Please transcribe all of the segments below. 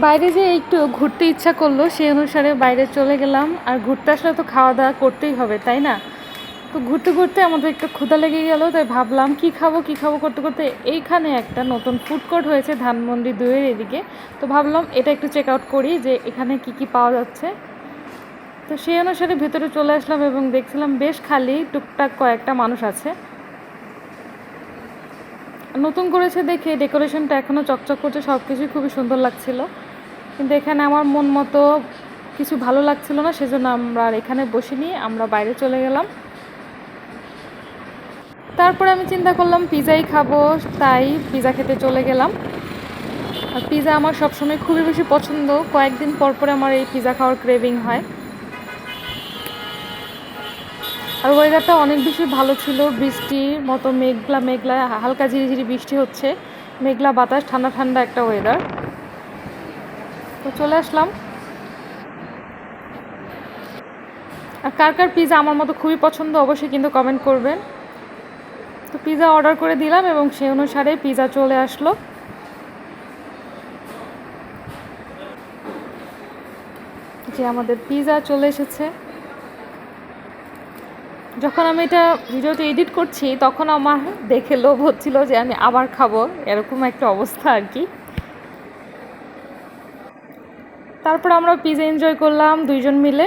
বাইরে যে একটু ঘুরতে ইচ্ছা করলো সেই অনুসারে বাইরে চলে গেলাম। আর ঘুরতে আসলে তো খাওয়া দাওয়া করতেই হবে, তাই না? তো ঘুরতে ঘুরতে আমাদের একটু ক্ষুধা লেগে গেল, তাই ভাবলাম কী খাবো করতে করতে এইখানে একটা নতুন ফুড কোর্ট হয়েছে ধানমন্ডি 2-এর এদিকে। তো ভাবলাম এটা একটু চেক আউট করি যে এখানে কি পাওয়া যাচ্ছে। তো সেই অনুসারে ভেতরে চলে আসলাম এবং দেখছিলাম বেশ খালি, টুকটাক কয়েকটা মানুষ আছে। নতুন করেছে দেখে ডেকোরেশনটা এখনও চকচক করছে, সব কিছুই খুবই সুন্দর লাগছিল। কিন্তু এখানে আমার মন মতো কিছু ভালো লাগছিল না, সেজন্য আমরা আর এখানে বসিনি, আমরা বাইরে চলে গেলাম। তারপরে আমি চিন্তা করলাম পিৎজাই খাবো, তাই পিৎজা খেতে চলে গেলাম। আর পিৎজা আমার সবসময় খুবই বেশি পছন্দ, কয়েকদিন পর পরে আমার এই পিৎজা খাওয়ার ক্রেভিং হয়। আর ওয়েদারটা অনেক বেশি ভালো ছিল, বৃষ্টির মতো মেঘলা মেঘলা, হালকা ঝিরিঝিরি বৃষ্টি হচ্ছে, মেঘলা বাতাস, ঠান্ডা ঠান্ডা একটা ওয়েদার। তো চলে আসলাম। আর কার কার পিৎজা আমার মতো খুবই পছন্দ অবশ্যই কিন্তু কমেন্ট করবেন। তো পিৎজা অর্ডার করে দিলাম এবং সেই অনুসারে পিৎজা চলে আসলো। যে আমাদের পিৎজা চলে এসেছে। যখন আমি এটা ভিডিওতে এডিট করছি তখন আমার দেখে লোভ হচ্ছিল যে আমি আবার খাবো, এরকম একটা অবস্থা আর কি। তারপর আমরা পিৎজা এনজয় করলাম দুইজন মিলে।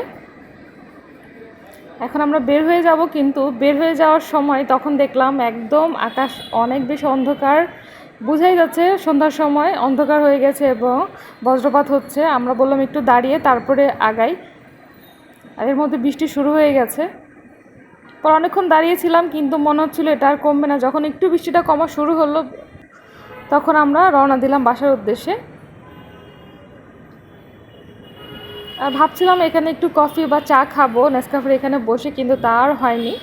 এখন আমরা বের হয়ে যাব, কিন্তু বের হয়ে যাওয়ার সময় তখন দেখলাম একদম আকাশ অনেক বেশি অন্ধকার, বোঝাই যাচ্ছে সন্ধ্যার সময় অন্ধকার হয়ে গেছে এবং বজ্রপাত হচ্ছে। আমরা বললাম একটু দাঁড়িয়ে তারপরে আগাই, আর এর মধ্যে বৃষ্টি শুরু হয়ে গেছে। পর অনেকক্ষণ দাঁড়িয়েছিলাম কিন্তু মনে হচ্ছিল এটা আর কমবে না। যখন একটু বৃষ্টিটা কমা শুরু হলো তখন আমরা রওনা দিলাম বাসার উদ্দেশ্যে। আর ভাবছিলাম এখানে একটু কফি বা চা খাবো নেসক্যাফের এখানে বসে, কিন্তু তা আর হয়নি।